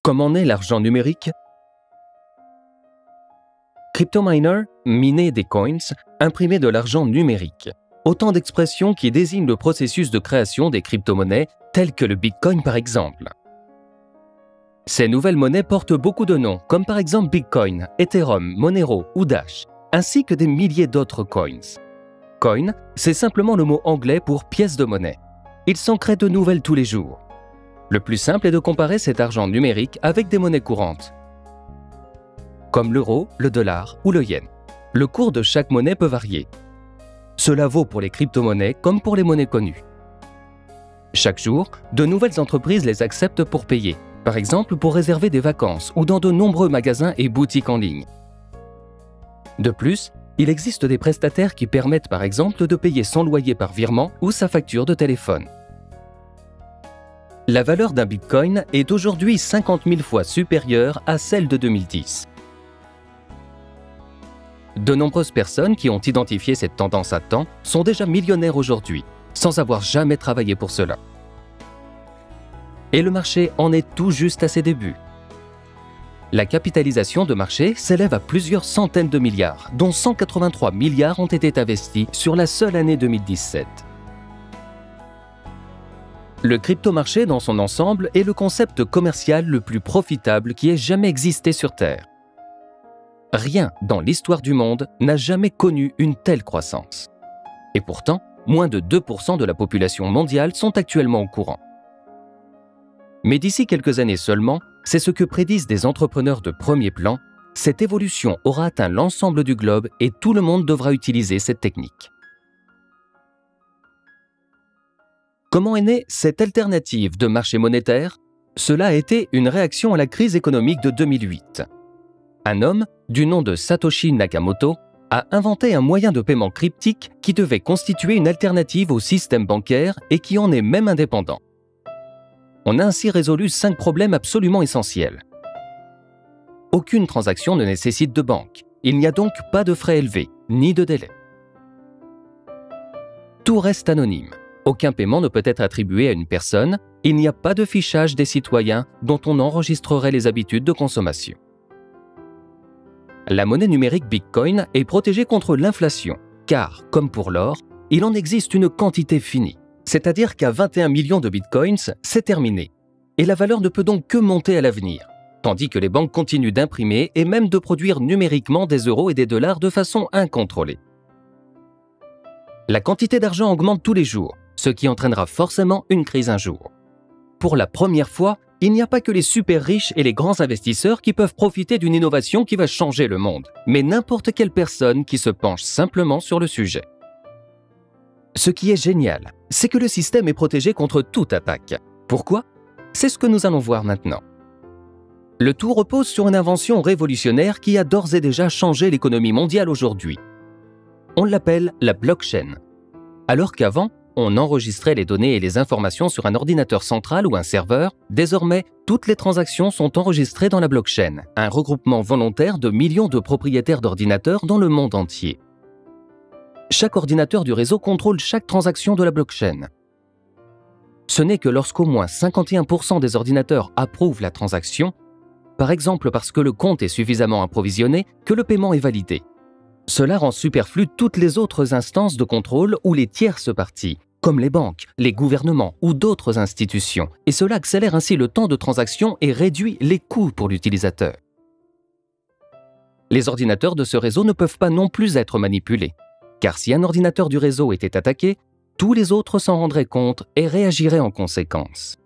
Comment naît l'argent numérique? Cryptominer, miner des coins, imprimer de l'argent numérique. Autant d'expressions qui désignent le processus de création des crypto-monnaies, telles que le Bitcoin par exemple. Ces nouvelles monnaies portent beaucoup de noms, comme par exemple Bitcoin, Ethereum, Monero ou Dash, ainsi que des milliers d'autres coins. Coin, c'est simplement le mot anglais pour pièce de monnaie. Il s'en crée de nouvelles tous les jours. Le plus simple est de comparer cet argent numérique avec des monnaies courantes, comme l'euro, le dollar ou le yen. Le cours de chaque monnaie peut varier. Cela vaut pour les crypto-monnaies comme pour les monnaies connues. Chaque jour, de nouvelles entreprises les acceptent pour payer, par exemple pour réserver des vacances ou dans de nombreux magasins et boutiques en ligne. De plus, il existe des prestataires qui permettent par exemple de payer son loyer par virement ou sa facture de téléphone. La valeur d'un Bitcoin est aujourd'hui 50 000 fois supérieure à celle de 2010. De nombreuses personnes qui ont identifié cette tendance à temps sont déjà millionnaires aujourd'hui, sans avoir jamais travaillé pour cela. Et le marché en est tout juste à ses débuts. La capitalisation de marché s'élève à plusieurs centaines de milliards, dont 183 milliards ont été investis sur la seule année 2017. Le crypto-marché dans son ensemble est le concept commercial le plus profitable qui ait jamais existé sur Terre. Rien dans l'histoire du monde n'a jamais connu une telle croissance. Et pourtant, moins de 2% de la population mondiale sont actuellement au courant. Mais d'ici quelques années seulement, c'est ce que prédisent des entrepreneurs de premier plan, cette évolution aura atteint l'ensemble du globe et tout le monde devra utiliser cette technique. Comment est née cette alternative de marché monétaire? Cela a été une réaction à la crise économique de 2008. Un homme, du nom de Satoshi Nakamoto, a inventé un moyen de paiement cryptique qui devait constituer une alternative au système bancaire et qui en est même indépendant. On a ainsi résolu 5 problèmes absolument essentiels. Aucune transaction ne nécessite de banque. Il n'y a donc pas de frais élevés, ni de délai. Tout reste anonyme. Aucun paiement ne peut être attribué à une personne. Il n'y a pas de fichage des citoyens dont on enregistrerait les habitudes de consommation. La monnaie numérique Bitcoin est protégée contre l'inflation, car, comme pour l'or, il en existe une quantité finie. C'est-à-dire qu'à 21 millions de Bitcoins, c'est terminé. Et la valeur ne peut donc que monter à l'avenir, tandis que les banques continuent d'imprimer et même de produire numériquement des euros et des dollars de façon incontrôlée. La quantité d'argent augmente tous les jours, ce qui entraînera forcément une crise un jour. Pour la première fois, il n'y a pas que les super riches et les grands investisseurs qui peuvent profiter d'une innovation qui va changer le monde, mais n'importe quelle personne qui se penche simplement sur le sujet. Ce qui est génial, c'est que le système est protégé contre toute attaque. Pourquoi? C'est ce que nous allons voir maintenant. Le tout repose sur une invention révolutionnaire qui a d'ores et déjà changé l'économie mondiale aujourd'hui. On l'appelle la blockchain. Alors qu'avant, on enregistrait les données et les informations sur un ordinateur central ou un serveur, désormais, toutes les transactions sont enregistrées dans la blockchain, un regroupement volontaire de millions de propriétaires d'ordinateurs dans le monde entier. Chaque ordinateur du réseau contrôle chaque transaction de la blockchain. Ce n'est que lorsqu'au moins 51% des ordinateurs approuvent la transaction, par exemple parce que le compte est suffisamment approvisionné, que le paiement est validé. Cela rend superflues toutes les autres instances de contrôle ou les tierces parties, comme les banques, les gouvernements ou d'autres institutions, et cela accélère ainsi le temps de transaction et réduit les coûts pour l'utilisateur. Les ordinateurs de ce réseau ne peuvent pas non plus être manipulés, car si un ordinateur du réseau était attaqué, tous les autres s'en rendraient compte et réagiraient en conséquence.